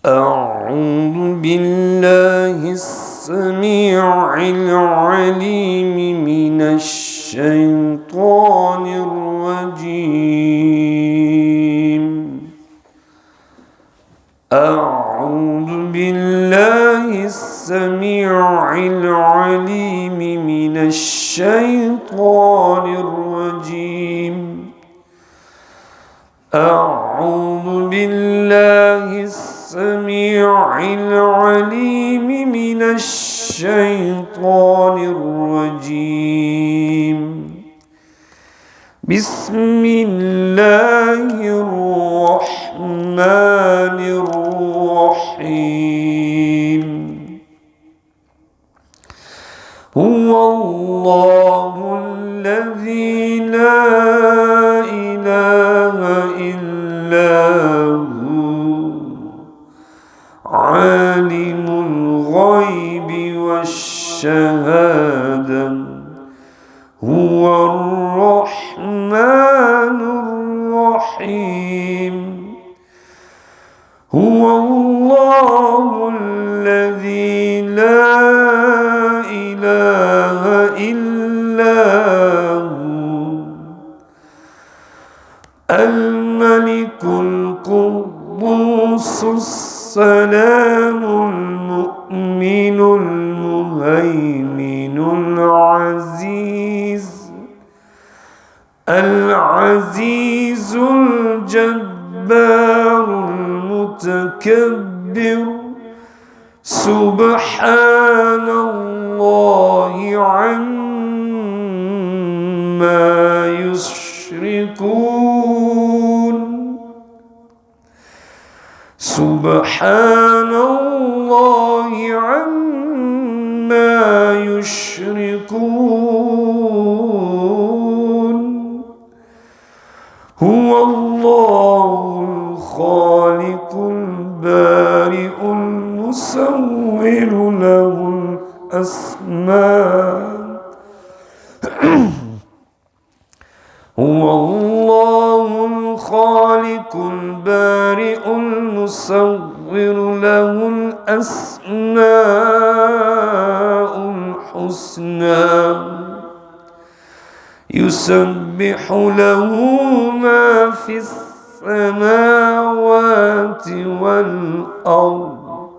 أعوذ بالله السميع العليم من الشيطان الرجيم. أعوذ بالله السميع العليم من الشيطان الرجيم. أعوذ بالله السميع العليم من الشيطان الرجيم. بسم الله الرحمن الرحيم. هو الله الذي لا إله إلا هو عالم الغيب والشهادة هو الرحمن الرحيم. هو الله الذي لا إله إلا هو الملك القدوس السلام المؤمن المهيمن العزيز الجبار المتكبر. سبحان الله عما يشركون. سبحان الله عما يشركون. هو الله الخالق البارئ المصور له الأسماء. هو الله الخالق البارئ المصور له الأسماء الحسنى. يسبح له ما في السماوات والأرض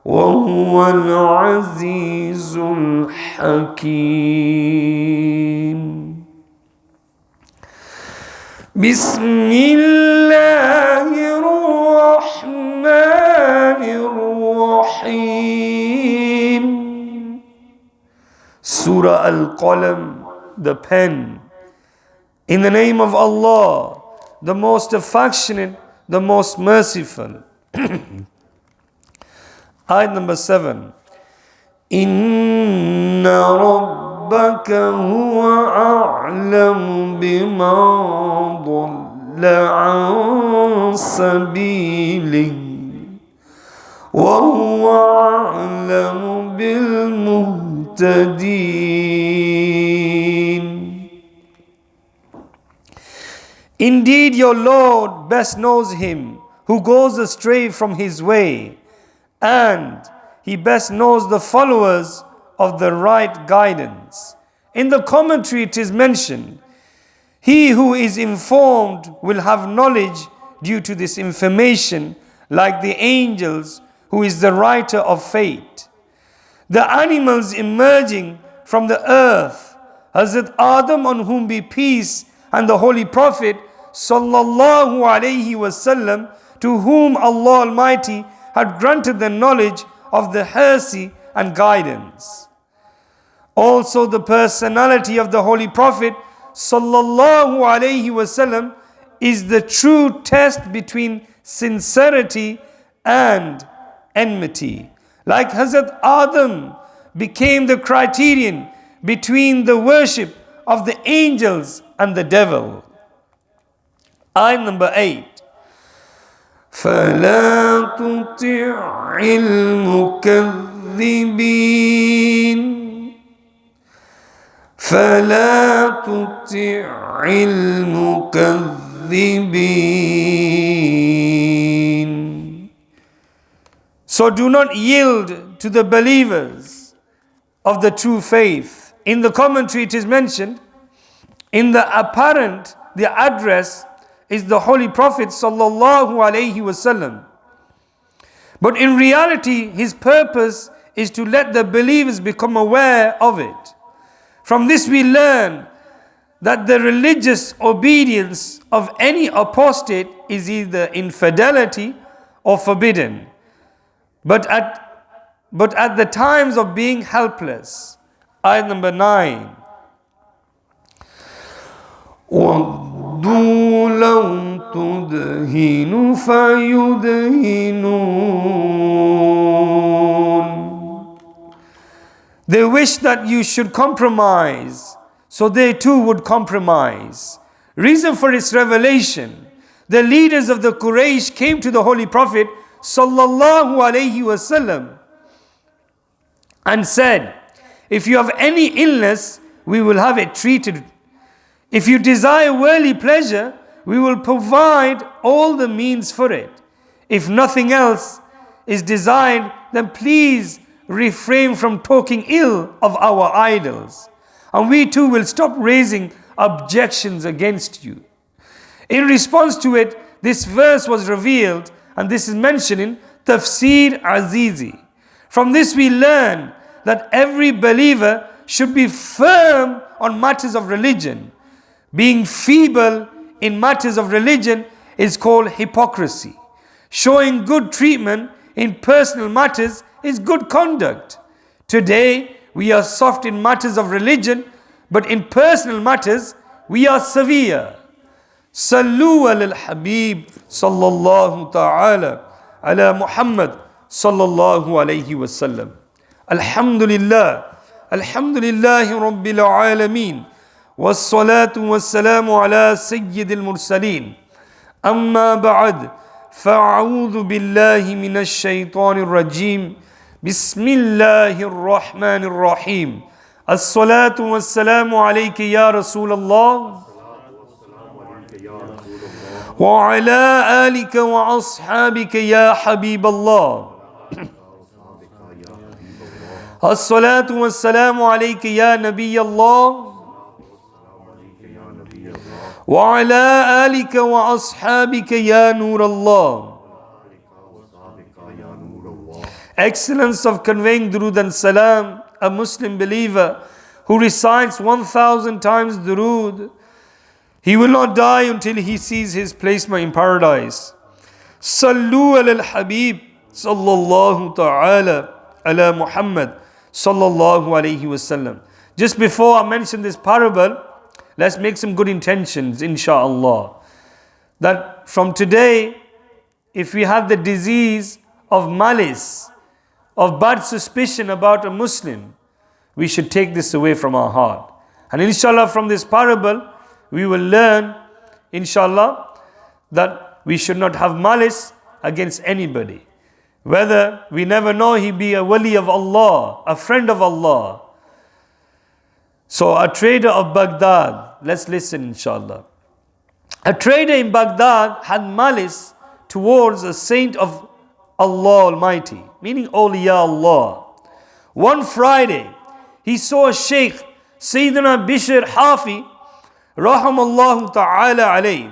وهو العزيز الحكيم. بسم الله الرحمن الرحيم. Surah Al-Qalam, the pen. In the name of Allah, the most affectionate, the most merciful. Ayat number 7. Inna rabbaka huwa a'lamu biman dhalla an sabilihi wa huwa a'lamu bil muhtadin. Indeed, your Lord best knows him who goes astray from his way, and he best knows the followers of the right guidance. In the commentary it is mentioned, he who is informed will have knowledge due to this information, like the angels, who is the writer of fate. The animals emerging from the earth, Hazrat Adam, on whom be peace, and the Holy Prophet sallallahu alaihi wasallam, to whom Allah Almighty had granted the knowledge of the heresy and guidance. Also the personality of the Holy Prophet sallallahu alaihi wasallam is the true test between sincerity and enmity. Like Hazrat Adam became the criterion between the worship of the angels and the devil. Ayah number 8. فَلَا تُطِعِ الْمُكَذِّبِينَ. فَلَا تُطِعِ الْمُكَذِّبِينَ. So do not yield to the believers of the true faith. In the commentary it is mentioned, in the apparent, the address is the Holy Prophet sallallahu alaihi wasallam. But in reality, his purpose is to let the believers become aware of it. From this we learn that the religious obedience of any apostate is either infidelity or forbidden. But at the times of being helpless. Ayat number 9. وَدُّوا لَوْ تُدْهِنُ فَيُدْهِنُونَ. They wish that you should compromise, so they too would compromise. Reason for its revelation: the leaders of the Quraysh came to the Holy Prophet sallallahu alaihi wasallam and said, if you have any illness, we will have it treated. If you desire worldly pleasure, we will provide all the means for it. If nothing else is desired, then please refrain from talking ill of our idols, and we too will stop raising objections against you. In response to it, this verse was revealed, and this is mentioned in Tafsir Azizi. From this we learn that every believer should be firm on matters of religion. Being feeble in matters of religion is called hypocrisy. Showing good treatment in personal matters is good conduct. Today, we are soft in matters of religion, but in personal matters, we are severe. Sallu ala al-Habib sallallahu ta'ala ala Muhammad sallallahu alayhi wa sallam. Alhamdulillah, alhamdulillahi rabbil alameen. والصلاة والسلام على سيد المرسلين أما بعد فأعوذ بالله من الشيطان الرجيم بسم الله الرحمن الرحيم الصلاة والسلام عليك يا رسول الله وعلى آلك وأصحابك يا حبيب الله الصلاة والسلام عليك يا نبي الله وعلى آلك وأصحابك يا نور الله. Excellence of conveying durood and salam. A Muslim believer who recites 1,000 times durood, he will not die until he sees his placement in paradise. Sallu ala al-Habib sallallahu ta'ala ala Muhammad sallallahu alayhi wasallam. Just before I mention this parable, let's make some good intentions, insha'Allah. That from today, if we have the disease of malice, of bad suspicion about a Muslim, we should take this away from our heart. And inshallah, from this parable, we will learn, inshallah, that we should not have malice against anybody. Whether we never know he be a wali of Allah, a friend of Allah. So a trader of Baghdad, let's listen inshallah. A trader in Baghdad had malice towards a saint of Allah Almighty, meaning awliya Allah. One Friday, he saw a sheikh, Sayyidina Bishr Hafi, rahamallahu ta'ala alayhi,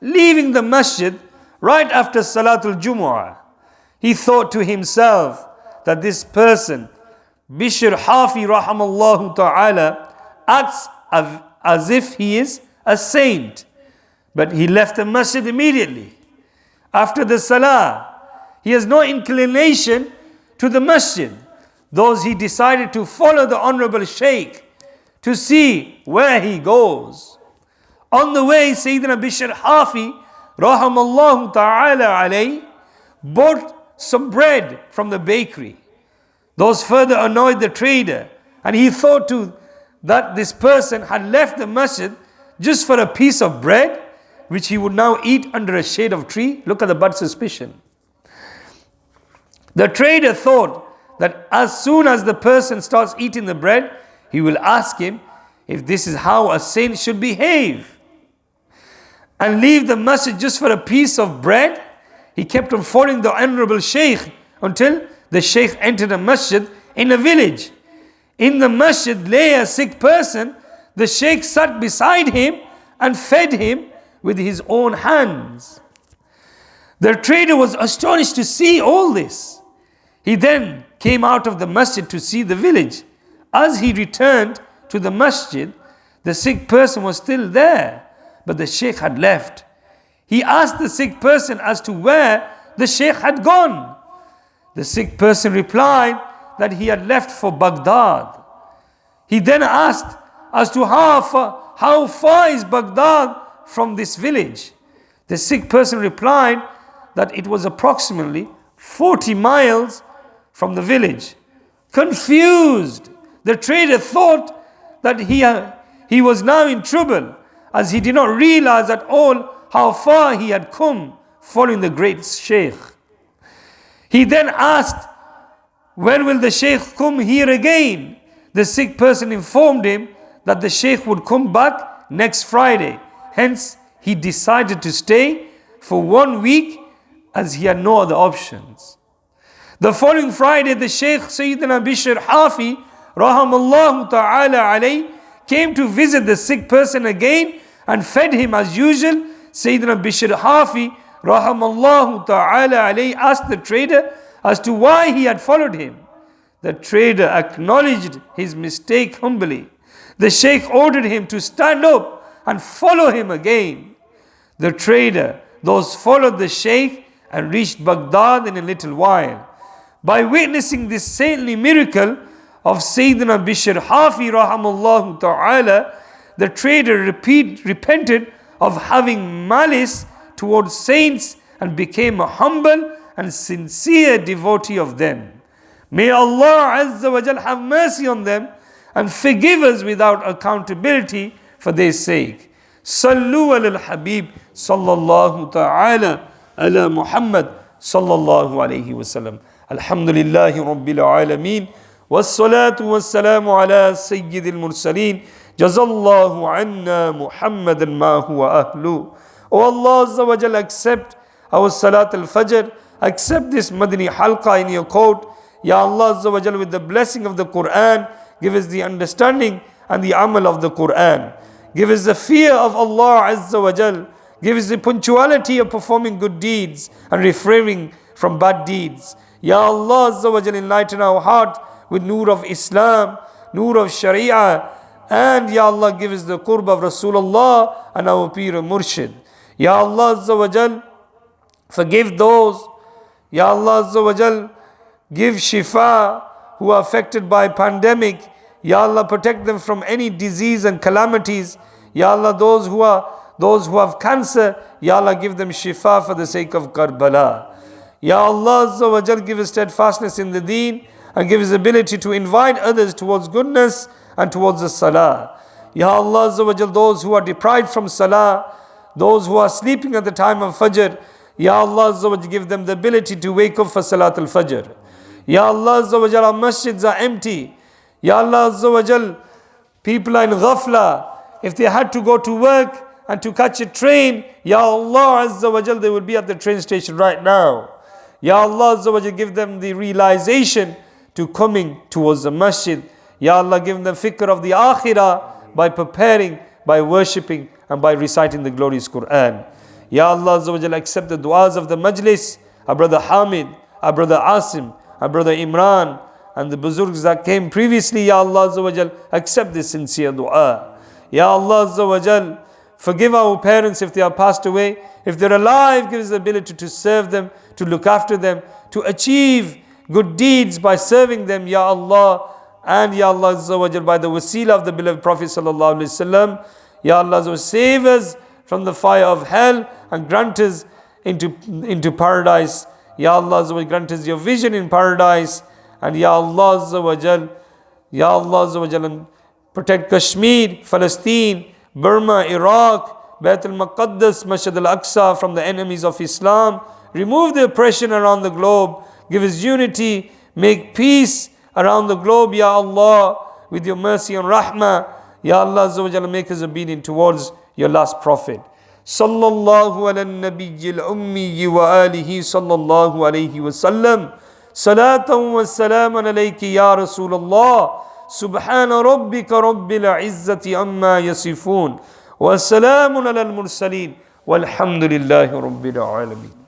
leaving the masjid right after Salatul Jumu'ah. He thought to himself that this person, Bishr Hafi rahamallahu ta'ala, acts as if he is a saint. But he left the masjid immediately. After the salah, he has no inclination to the masjid. Thus he decided to follow the honorable sheikh to see where he goes. On the way, Sayyidina Bishr Hafi rahamallahu ta'ala alayhi bought some bread from the bakery. Those further annoyed the trader, and he thought that this person had left the masjid just for a piece of bread, which he would now eat under a shade of tree. Look at the bad suspicion. The trader thought that as soon as the person starts eating the bread, he will ask him if this is how a saint should behave. And leave the masjid just for a piece of bread. He kept on following the honorable sheikh until the Shaykh entered a masjid in a village. In the masjid lay a sick person. The Shaykh sat beside him and fed him with his own hands. The trader was astonished to see all this. He then came out of the masjid to see the village. As he returned to the masjid, the sick person was still there, but the Shaykh had left. He asked the sick person as to where the Shaykh had gone. The sick person replied that he had left for Baghdad. He then asked as to how far is Baghdad from this village. The sick person replied that it was approximately 40 miles from the village. Confused, the trader thought that he was now in trouble, as he did not realize at all how far he had come following the great Shaykh. He then asked, when will the Shaykh come here again? The sick person informed him that the Shaykh would come back next Friday. Hence, he decided to stay for 1 week as he had no other options. The following Friday, the Shaykh Sayyidina Bishr Hafi, Rahamallahu Ta'ala alayhi, came to visit the sick person again and fed him as usual. Sayyidina Bishr Hafi, Rahamallahu Ta'ala alayhi, asked the trader as to why he had followed him. The trader acknowledged his mistake humbly. The Shaykh ordered him to stand up and follow him again. The trader thus followed the Shaykh and reached Baghdad in a little while. By witnessing this saintly miracle of Sayyidina Bishr Hafi Rahamallahu Ta'ala, the trader repented of having malice towards saints and became a humble and sincere devotee of them. May Allah Azza wa Jal have mercy on them and forgive us without accountability for their sake. Sallu ala al-Habib sallallahu ta'ala ala Muhammad sallallahu alayhi wa sallam. Alhamdulillahi Rabbil Alameen. Wassalatu wassalamu ala Sayyidil Mursaleen. Jazallahu anna Muhammadan ma huwa ahlu. O Allah Azza wa Jal, accept our Salat al-Fajr. Accept this Madani Halqa in your court. Ya Allah Azza wa Jal, with the blessing of the Quran, give us the understanding and the amal of the Quran. Give us the fear of Allah Azza wa Jal. Give us the punctuality of performing good deeds and refraining from bad deeds. Ya Allah Azza wa Jal, enlighten our heart with nur of Islam, nur of Sharia, and Ya Allah, give us the qurb of Rasulullah and our Pir Murshid. Ya Allah Azza wa Jal, forgive those, Ya Allah Azza wa Jal, give shifa who are affected by pandemic. Ya Allah, protect them from any disease and calamities. Ya Allah, those who have cancer, Ya Allah, give them shifa for the sake of Karbala. Ya Allah Azza wa Jal, give us steadfastness in the deen and give us ability to invite others towards goodness and towards the salah. Ya Allah Azza wa Jal, those who are deprived from salah, those who are sleeping at the time of Fajr, Ya Allah Azza wa Jal, give them the ability to wake up for Salat al-Fajr. Ya Allah Azza wa Jal, our masjids are empty. Ya Allah Azza wa Jal, people are in ghafla. If they had to go to work and to catch a train, Ya Allah Azza wa Jal, they would be at the train station right now. Ya Allah Azza wa Jal, give them the realization to coming towards the masjid. Ya Allah, give them fikr of the akhirah by preparing, by worshipping and by reciting the glorious Quran. Ya Allah Azza wa Jal, accept the du'as of the majlis, our brother Hamid, our brother Asim, our brother Imran, and the Buzurgs that came previously. Ya Allah Azza wa Jal, accept this sincere dua. Ya Allah Azza wa Jal, forgive our parents if they are passed away. If they're alive, give us the ability to serve them, to look after them, to achieve good deeds by serving them, Ya Allah. And Ya Allah Azza wa Jal, by the wasila of the beloved Prophet Sallallahu Alaihi Wasallam, Ya Allah Azza wa Jal, save us from the fire of hell and grant us into paradise. Ya Allah Azza wa Jal, grant us your vision in paradise. And Ya Allah Azza wa Jal, Ya Allah Azza wa Jal, protect Kashmir, Palestine, Burma, Iraq, Bayt al-Maqaddas, Masjid al-Aqsa from the enemies of Islam. Remove the oppression around the globe. Give us unity. Make peace around the globe, Ya Allah, with your mercy and rahmah. Ya Allah Azza wa Jal, make us obedient towards your last prophet. Sallallahu ala nabiyyil ummi wa alihi sallallahu alayhi wa sallam. Salatan wa salaman alayki ya Rasulullah. Subhana rabbika rabbil izzati amma yasifun. Wa salamun ala al-mursaleen. Walhamdulillahi rabbil alamin.